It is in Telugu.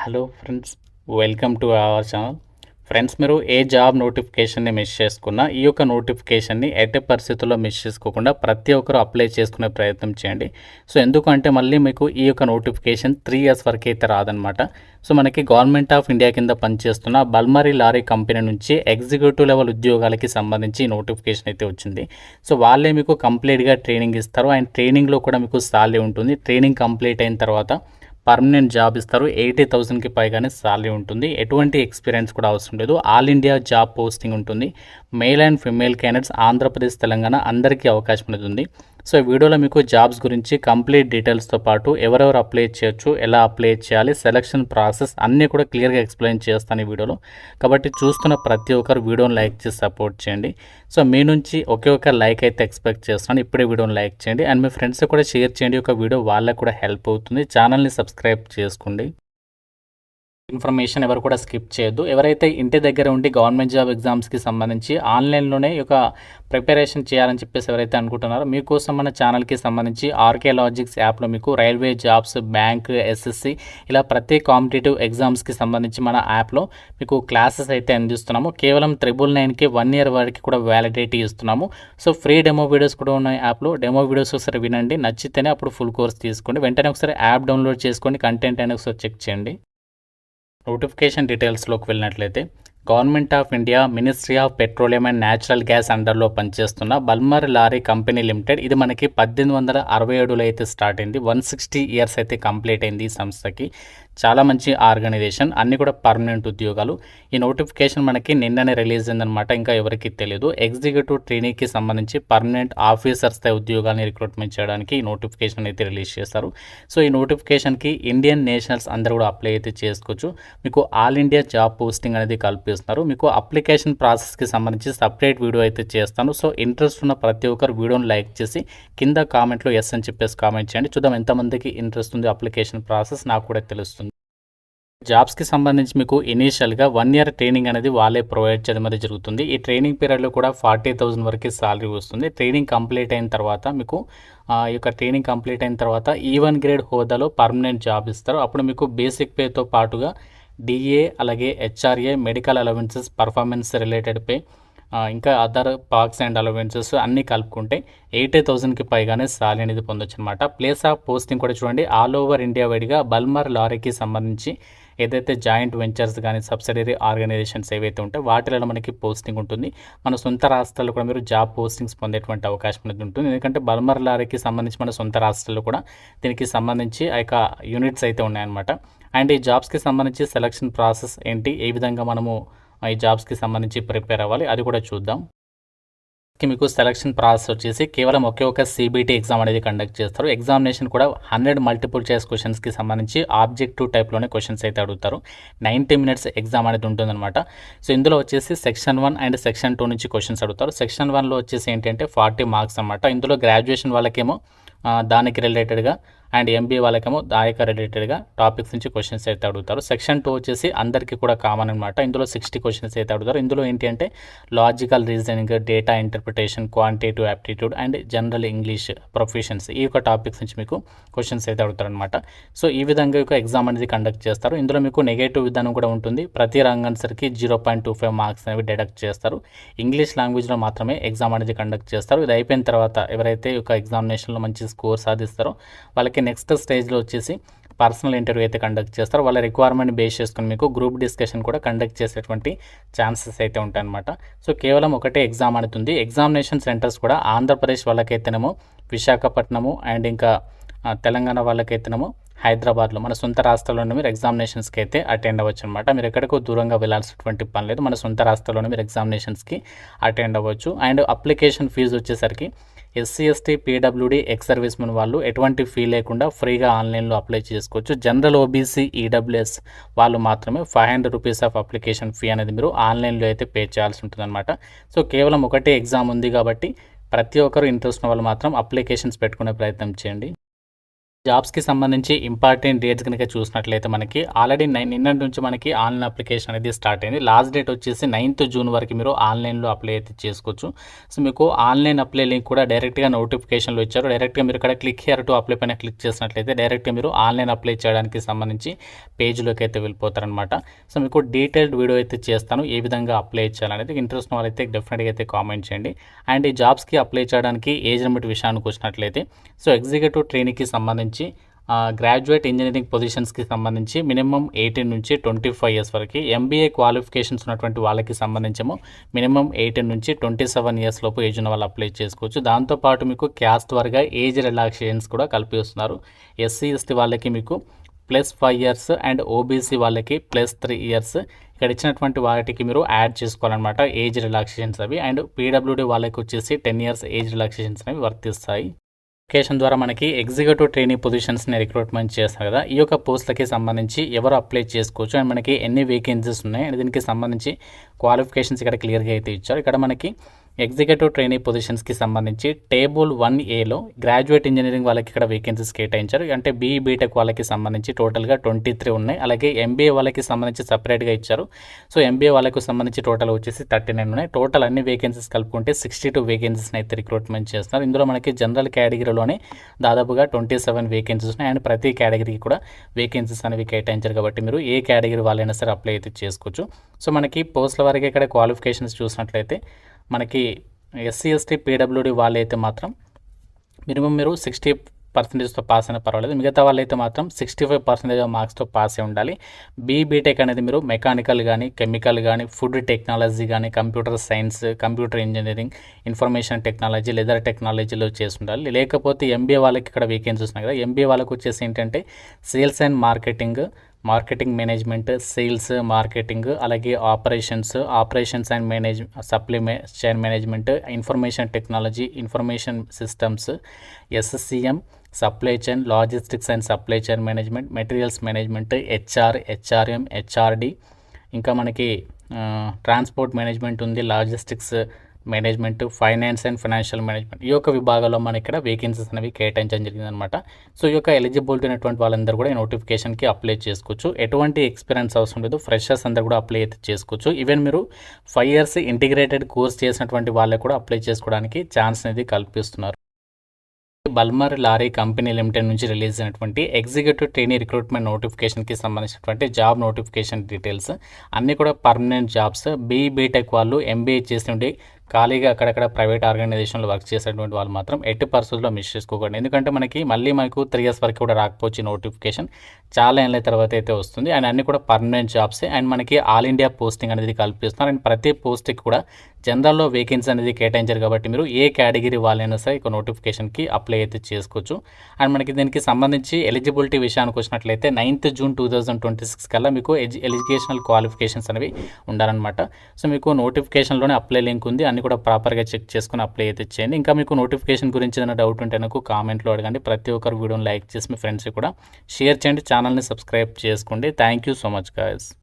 Hello friends, welcome to our channel. Friends, మీరు ఏ జాబ్ నోటిఫికేషన్ని మిస్ చేసుకున్నా ఈ యొక్క నోటిఫికేషన్ని ఎట్టి పరిస్థితుల్లో మిస్ చేసుకోకుండా ప్రతి ఒక్కరు అప్లై చేసుకునే ప్రయత్నం చేయండి. సో ఎందుకంటే మళ్ళీ మీకు ఈ యొక్క నోటిఫికేషన్ 3 ఇయర్స్ వరకు అయితే రాదనమాట. సో మనకి గవర్నమెంట్ ఆఫ్ ఇండియా కింద పనిచేస్తున్న బల్మరీ లారీ కంపెనీ నుంచి ఎగ్జిక్యూటివ్ లెవెల్ ఉద్యోగాలకి సంబంధించి నోటిఫికేషన్ అయితే వచ్చింది. సో వాళ్ళే మీకు కంప్లీట్గా ట్రైనింగ్ ఇస్తారు. అండ్ ట్రైనింగ్లో కూడా మీకు సాలరీ ఉంటుంది. ట్రైనింగ్ కంప్లీట్ అయిన తర్వాత పర్మనెంట్ జాబ్ ఇస్తారు. 80,000కి పైగానే సాలరీ ఉంటుంది. ఎటువంటి ఎక్స్పీరియన్స్ కూడా అవసరం లేదు. ఆల్ ఇండియా జాబ్ పోస్టింగ్ ఉంటుంది. Male and female candidates Andhra Pradesh, Telangana అందరికీ అవకాశం అనేది ఉంది. సో ఈ వీడియోలో మీకు జాబ్స్ గురించి కంప్లీట్ డీటెయిల్స్తో పాటు ఎవరెవరు అప్లై చేయొచ్చు, ఎలా అప్లై చేయాలి, సెలక్షన్ ప్రాసెస్ అన్నీ కూడా క్లియర్గా ఎక్స్ప్లెయిన్ చేస్తాను ఈ వీడియోలో. కాబట్టి చూస్తున్న ప్రతి ఒక్కరు వీడియోని లైక్ చేసి సపోర్ట్ చేయండి. సో మీ నుంచి ఒకే ఒక లైక్ అయితే ఎక్స్పెక్ట్ చేస్తున్నాను. ఇప్పుడే వీడియోని లైక్ చేయండి అండ్ మీ ఫ్రెండ్స్ కూడా షేర్ చేయండి. ఒక వీడియో వాళ్ళకు కూడా హెల్ప్ అవుతుంది. ఛానల్ని సబ్స్క్రైబ్ చేసుకోండి. ఇన్ఫర్మేషన్ ఎవరు కూడా స్కిప్ చేయొద్దు. ఎవరైతే ఇంటి దగ్గర ఉండి గవర్నమెంట్ జాబ్ ఎగ్జామ్స్కి సంబంధించి ఆన్లైన్లోనే ఒక ప్రిపరేషన్ చేయాలని చెప్పేసి ఎవరైతే అనుకుంటున్నారో మీకోసం మన ఛానల్కి సంబంధించి ఆర్కే లాజిక్స్ యాప్లో మీకు రైల్వే జాబ్స్, బ్యాంక్, ఎస్ఎస్సి ఇలా ప్రతి కాంపిటేటివ్ ఎగ్జామ్స్కి సంబంధించి మన యాప్లో మీకు క్లాసెస్ అయితే అందిస్తున్నాము. కేవలం 999కి 1 ఇయర్ వరకు కూడా వ్యాలిడిటీ ఇస్తున్నాము. సో ఫ్రీ డెమో వీడియోస్ కూడా ఉన్నాయి యాప్లో. డెమో వీడియోస్ ఒకసారి వినండి, నచ్చితేనే అప్పుడు ఫుల్ కోర్స్ తీసుకోండి. వెంటనే ఒకసారి యాప్ డౌన్లోడ్ చేసుకోండి, కంటెంట్ అయినా ఒకసారి చెక్ చేయండి. నోటిఫికేషన్ డీటెయిల్స్లోకి వెళ్ళినట్లయితే government of India ministry of petroleum and natural gas అండర్లో పనిచేస్తున్న బల్మర్ లారీ కంపెనీ లిమిటెడ్. ఇది మనకి 1867లో అయితే స్టార్ట్ అయింది. 160 ఇయర్స్ అయితే కంప్లీట్ అయింది ఈ సంస్థకి. చాలా మంచి ఆర్గనైజేషన్, అన్నీ కూడా పర్మనెంట్ ఉద్యోగాలు. ఈ నోటిఫికేషన్ మనకి నిన్ననే రిలీజ్ అయిందనమాట, ఇంకా ఎవరికి తెలియదు. ఎగ్జిక్యూటివ్ ట్రైనీకి సంబంధించి పర్మనెంట్ ఆఫీసర్స్ ఉద్యోగాన్ని రిక్రూట్మెంట్ చేయడానికి ఈ నోటిఫికేషన్ అయితే రిలీజ్ చేస్తారు. సో ఈ నోటిఫికేషన్కి ఇండియన్ నేషనల్స్ అందరూ కూడా అప్లై అయితే చేసుకోవచ్చు. మీకు ఆల్ ఇండియా జాబ్ పోస్టింగ్ అనేది కల్పిస్తున్నారు. మీకు అప్లికేషన్ ప్రాసెస్కి సంబంధించి సపరేట్ వీడియో అయితే చేస్తాను. సో ఇంట్రెస్ట్ ఉన్న ప్రతి ఒక్కరు వీడియోని లైక్ చేసి కింద కామెంట్లో ఎస్ అని చెప్పేసి కామెంట్ చేయండి. చూద్దాం ఎంతమందికి ఇంట్రెస్ట్ ఉంది అప్లికేషన్ ప్రాసెస్, నాకు కూడా తెలుస్తుంది. జాబ్స్కి సంబంధించి మీకు ఇనీషియల్గా 1 ఇయర్ ట్రైనింగ్ అనేది వాళ్ళే ప్రొవైడ్ చేయడం అనేది జరుగుతుంది. ఈ ట్రైనింగ్ పీరియడ్లో కూడా 40,000 వరకు సాలరీ వస్తుంది. ట్రైనింగ్ కంప్లీట్ అయిన తర్వాత మీకు ఈ యొక్క ట్రైనింగ్ కంప్లీట్ అయిన తర్వాత E1 గ్రేడ్ హోదాలో పర్మనెంట్ జాబ్ ఇస్తారు. అప్పుడు మీకు బేసిక్ పేతో పాటుగా డిఏ, అలాగే HRA, medical allowances, performance related pay, ఇంకా అదర్ పార్క్స్ అండ్ అలవెన్సెస్ అన్నీ కలుపుకుంటే 80,000కి పైగానే సాలరీ అనేది పొందొచ్చు అనమాట. ప్లేస్ ఆఫ్ పోస్టింగ్ కూడా చూడండి, ఆల్ ఓవర్ ఇండియా వైడ్గా బల్మర్ లారీకి సంబంధించి ఏదైతే జాయింట్ వెంచర్స్ కానీ సబ్సిడరీ ఆర్గనైజేషన్స్ ఏవైతే ఉంటాయో వాటిలో మనకి పోస్టింగ్ ఉంటుంది. మన సొంత రాష్ట్రాల్లో కూడా మీరు జాబ్ పోస్టింగ్స్ పొందేటువంటి అవకాశం అనేది ఉంటుంది. ఎందుకంటే బల్మర్ లారీకి సంబంధించి మన సొంత రాష్ట్రాల్లో కూడా దీనికి సంబంధించి ఆ యొక్క యూనిట్స్ అయితే ఉన్నాయన్నమాట. అండ్ ఈ జాబ్స్కి సంబంధించి సెలక్షన్ ప్రాసెస్ ఏంటి, ఏ విధంగా మనము ఈ జాబ్స్కి సంబంధించి ప్రిపేర్ అవ్వాలి అది కూడా చూద్దాం. మీకు సెలక్షన్ ప్రాసెస్ వచ్చేసి కేవలం ఒకే ఒక CBT ఎగ్జామ్ అనేది కండక్ట్ చేస్తారు. ఎగ్జామినేషన్ కూడా 100 మల్టిపుల్ చాయిస్ క్వశ్చన్స్కి సంబంధించి ఆబ్జెక్టివ్ టైప్లోనే క్వశ్చన్స్ అయితే అడుగుతారు. 90 మినిట్స్ ఎగ్జామ్ అనేది ఉంటుందన్నమాట. సో ఇందులో వచ్చేసి సెక్షన్ 1 అండ్ సెక్షన్ 2 నుంచి క్వశ్చన్స్ అడుగుతారు. సెక్షన్ 1లో వచ్చేసి ఏంటంటే 40 మార్క్స్ అనమాట. ఇందులో గ్రాడ్యుయేషన్ వాళ్ళకేమో దానికి రిలేటెడ్గా అండ్ MBA వాళ్ళకేమో దానికి రిలేటెడ్గా టాపిక్స్ నుంచి క్వశ్చన్స్ అయితే అడుగుతారు. సెక్షన్ 2 వచ్చేసి అందరికీ కూడా కామన్ అనమాట. ఇందులో 60 క్వశ్చన్స్ అయితే అడుగుతారు. ఇందులో ఏంటి అంటే logical reasoning, data interpretation, quantitative aptitude and general English proficiency, ఈ యొక్క టాపిక్స్ నుంచి మీకు క్వశ్చన్స్ అయితే అడుగుతారనమాట. సో ఈ విధంగా ఒక ఎగ్జామ్ అనేది కండక్ట్ చేస్తారు. ఇందులో మీకు నెగటివ్ విధానం కూడా ఉంటుంది. ప్రతి రంగ్ ఆన్సర్కి 0.25 మార్క్స్ అనేవి డిడక్ట్ చేస్తారు. ఇంగ్లీష్ లాంగ్వేజ్లో మాత్రమే ఎగ్జామ్ అనేది కండక్ట్ చేస్తారు. ఇది అయిపోయిన తర్వాత ఎవరైతే ఒక ఎగ్జామినేషన్లో మంచి స్కోర్ సాధిస్తారో వాళ్ళకి నెక్స్ట్ స్టేజ్లో వచ్చేసి పర్సనల్ ఇంటర్వ్యూ అయితే కండక్ట్ చేస్తారు. వాళ్ళ రిక్వైర్మెంట్ బేస్ చేసుకుని మీకు గ్రూప్ డిస్కషన్ కూడా కండక్ట్ చేసేటువంటి ఛాన్సెస్ అయితే ఉంటాయన్నమాట. సో కేవలం ఒకటే ఎగ్జామ్ అనేది. ఎగ్జామినేషన్ సెంటర్స్ కూడా ఆంధ్రప్రదేశ్ వాళ్ళకైతేనేమో విశాఖపట్నము అండ్ ఇంకా తెలంగాణ వాళ్ళకైతేనేమో హైదరాబాద్లో, మన సొంత రాష్ట్రాల్లోనే మీరు ఎగ్జామినేషన్స్కి అయితే అటెండ్ అవ్వచ్చు అనమాట. మీరు ఎక్కడికో దూరంగా వెళ్ళాల్సినటువంటి పని లేదు. మన సొంత రాష్ట్రాల్లోనే మీరు ఎగ్జామినేషన్స్కి అటెండ్ అవ్వచ్చు. అండ్ అప్లికేషన్ ఫీజు వచ్చేసరికి SC, ST, PWD, ex service men వాళ్ళు ఎటువంటి ఫీ లేకుండా ఫ్రీగా ఆన్లైన్లో అప్లై చేసుకోవచ్చు. జనరల్ OBC, EWS వాళ్ళు మాత్రమే 500 రూపీస్ ఆఫ్ అప్లికేషన్ ఫీ అనేది మీరు ఆన్లైన్లో అయితే పే చేయాల్సి ఉంటుందన్నమాట. సో కేవలం ఒకటే ఎగ్జామ్ ఉంది కాబట్టి ప్రతి ఒక్కరు ఇంట్రెస్ట్ ఉన్న వాళ్ళు మాత్రం అప్లికేషన్స్ పెట్టుకునే ప్రయత్నం చేయండి. జాబ్స్‌కి సంబంధించి ఇంపార్టెంట్ డేట్స్ గనుక చూసినట్లయితే మనకి ఆల్రెడీ నిన్నటి నుంచి మనకి ఆన్‌లైన్ అప్లికేషన్ అనేది స్టార్ట్ అయింది. లాస్ట్ డేట్ వచ్చేసి 9th జూన్ వరకు మీరు ఆన్‌లైన్‌లో అప్లై అయితే చేసుకోవచ్చు. సో, మీకు ఆన్‌లైన్ అప్లై లింక్ కూడా డైరెక్ట్‌గా నోటిఫికేషన్‌లో ఇచ్చారు. డైరెక్ట్‌గా మీరు ఇక్కడ క్లిక్ హియర్ టు అప్లై పైన క్లిక్ చేసినట్లయితే డైరెక్ట్‌గా మీరు ఆన్‌లైన్ అప్లై చేయడానికి సంబంధించి పేజ్‌లోకి అయితే వెళ్ళిపోతారనమాట. సో, మీకు డీటెయిల్డ్ వీడియో అయితే చేస్తాను. ఏ విధంగా అప్లై చేయాలనేది. ఇంట్రెస్ట్ ఉన్న వాళ్ళైతే డెఫినెట్‌గా అయితే కామెంట్ చేయండి. అండ్ ఈ జాబ్స్‌కి అప్లై చేయడానికి ఏజ్ లిమిట్ విషయానికి వచ్చినట్లయితే సో, ఎగ్జిక్యూటివ్ ట్రైనీకి సంబంధించి గ్రాడ్యుయేట్ ఇంజనీరింగ్ పొజిషన్స్‌కి సంబంధించి మినిమమ్ 18 నుంచి 25 ఇయర్స్ వరకు, ఎంబీఏ క్వాలిఫికేషన్స్ ఉన్నటువంటి వాళ్ళకి సంబంధించేమో మినిమమ్ 18 నుంచి 27 ఇయర్స్ లోపు ఏజ్ ఉన్న వాళ్ళు అప్లై చేసుకోవచ్చు. దాంతోపాటు మీకు క్యాస్ట్ వారీగా ఏజ్ రిలాక్సేషన్స్ కూడా కల్పిస్తున్నారు. ఎస్సీ, ఎస్టీ వాళ్ళకి మీకు +5 ఇయర్స్ అండ్ ఓబీసీ వాళ్ళకి +3 ఇయర్స్ ఇక్కడ ఇచ్చినటువంటి వాటికి మీరు యాడ్ చేసుకోవాలన్నమాట ఏజ్ రిలాక్సేషన్స్ అవి. అండ్ పీడబ్ల్యూడీ వాళ్ళకి వచ్చేసి 10 ఇయర్స్ ఏజ్ రిలాక్సేషన్స్ అనేవి వర్తిస్తాయి. అప్లికేషన్ ద్వారా మనకి ఎగ్జిక్యూటివ్ ట్రైనీ పొజిషన్స్ని రిక్రూట్మెంట్ చేస్తారు కదా, ఈ యొక్క పోస్టులకి సంబంధించి ఎవరు అప్లై చేసుకోవచ్చు అండ్ మనకి ఎన్ని వేకెన్సీస్ ఉన్నాయి అండ్ దీనికి సంబంధించి క్వాలిఫికేషన్స్ ఇక్కడ క్లియర్గా అయితే ఇచ్చారు. ఇక్కడ మనకి ఎగ్జిక్యూటివ్ ట్రైనీ పొజిషన్స్కి సంబంధించి టేబుల్ 1Aలో గ్రాడ్యుయేట్ ఇంజనీరింగ్ వాళ్ళకి ఇక్కడ వేకెన్సీస్ కేటాయించారు. అంటే బీఈ బీటెక్ వాళ్ళకి సంబంధించి టోటల్గా 23 ఉన్నాయి. అలాగే ఎంబీఏ వాళ్ళకి సంబంధించి సపరేట్గా ఇచ్చారు. సో, ఎంబీఏ వాళ్ళకి సంబంధించి టోటల్ వచ్చేసి 39 ఉన్నాయి. టోటల్ అన్ని వేకెన్సీస్ కలుపుకుంటే 62 వేకెన్సీస్ని అయితే రిక్రూట్మెంట్ చేస్తున్నారు. ఇందులో మనకి జనరల్ కేటగిరీలోనే దాదాపుగా 27 వేకెన్సీస్ ఉన్నాయి. అండ్ ప్రతి కేటగిరీకి కూడా వేకెన్సీస్ అనేవి కేటాయించారు కాబట్టి మీరు ఏ కేటగిరీ వాళ్ళైనా సరే అప్లై అయితే చేసుకోవచ్చు. సో, మనకి పోస్టుల వరకు ఇక్కడ క్వాలిఫికేషన్స్ చూసినట్లయితే మనకి ఎస్సీ, ఎస్టీ, పీడబ్ల్యూడీ వాళ్ళైతే మాత్రం మినిమం మీరు 60% పాస్ అయినా పర్వాలేదు. మిగతా వాళ్ళైతే మాత్రం 65% మార్క్స్తో పాస్ అయి ఉండాలి. బీటెక్ అనేది మీరు మెకానికల్ కానీ, కెమికల్ కానీ, ఫుడ్ టెక్నాలజీ కానీ, computer science, computer engineering, information technology, leather టెక్నాలజీలో చేసి ఉండాలి. లేకపోతే ఎంబీఏ వాళ్ళకి ఇక్కడ వేకెన్సీస్ ఉన్నాయి కదా, ఎంబీఏ వాళ్ళకి వచ్చేసి ఏంటంటే sales and marketing management, sales, marketing, అలాగే operations and supply chain management, information technology, information systems, SSCM, supply chain, logistics and supply chain management, materials management, HRM, HRD, ఇంకా మనకి ట్రాన్స్పోర్ట్ మేనేజ్మెంట్ ఉంది, logistics management, finance and financial management, ఈ యొక్క విభాగాల్లో మన ఇక్కడ వేకెన్సీస్ అనేవి కేటాయించడం జరిగిందనమాట. సో, ఈ యొక్క ఎలిజిబిలిటీ అయినటువంటి వాళ్ళందరూ కూడా ఈ నోటిఫికేషన్కి అప్లై చేసుకోవచ్చు. ఎటువంటి ఎక్స్పీరియన్స్ అవసరం లేదు. ఫ్రెషర్స్ అందరూ కూడా అప్లై అయితే చేసుకోవచ్చు. ఈవెన్ మీరు 5 ఇయర్స్ ఇంటిగ్రేటెడ్ కోర్స్ చేసినటువంటి వాళ్ళకు కూడా అప్లై చేసుకోవడానికి ఛాన్స్ అనేది కల్పిస్తున్నారు. బల్మర్ లారీ కంపెనీ లిమిటెడ్ నుంచి రిలీజ్ అయినటువంటి ఎగ్జిక్యూటివ్ ట్రైనీ రిక్రూట్మెంట్ నోటిఫికేషన్కి సంబంధించినటువంటి జాబ్ నోటిఫికేషన్ డీటెయిల్స్ అన్నీ కూడా పర్మనెంట్ జాబ్స్. బీటెక్ వాళ్ళు, ఎంబీఏ చేసినటువంటి ఖాళీగా అక్కడక్కడ ప్రైవేట్ ఆర్గనైజేషన్లో వర్క్ చేసేటువంటి వాళ్ళు మాత్రం ఎట్టి పరిస్థితుల్లో మిస్ చేసుకోకండి. ఎందుకంటే మనకు 3 ఇయర్స్ వరకు కూడా రాకపోవచ్చు నోటిఫికేషన్, చాలా ఏళ్ళ తర్వాత అయితే వస్తుంది. అండ్ అన్నీ కూడా పర్మనెంట్ జాబ్సే. అండ్ మనకి ఆల్ ఇండియా పోస్టింగ్ అనేది కల్పిస్తున్నారు. అండ్ ప్రతి పోస్ట్కి కూడా జనరల్లో వేకెన్సీ అనేది కేటాయించారు కాబట్టి మీరు ఏ కేటగిరీ వాళ్ళైనా సరే ఇక నోటిఫికేషన్కి అప్లై అయితే చేసుకోవచ్చు. అండ్ మనకి దీనికి సంబంధించి ఎలిజిబిలిటీ విషయానికి వచ్చినట్లయితే 9th జూన్ 2026 కల్లా మీకు ఎడ్యుకేషనల్ క్వాలిఫికేషన్స్ అనేవి ఉండాలన్నమాట. సో, మీకు నోటిఫికేషన్లోనే అప్లై లింక్ ఉంది, అన్ని కూడా ప్రాపర్గా చెక్ చేసుకుని అప్లై అయితే చేయండి. ఇంకా మీకు నోటిఫికేషన్ గురించి ఏదైనా డౌట్ ఉంటే నాకు కామెంట్లో అడగండి. ప్రతి ఒక్కరు వీడియోని లైక్ చేసి మీ ఫ్రెండ్స్కి కూడా షేర్ చేయండి. ఛానల్ని సబ్స్క్రైబ్ చేసుకోండి. Thank you so much guys.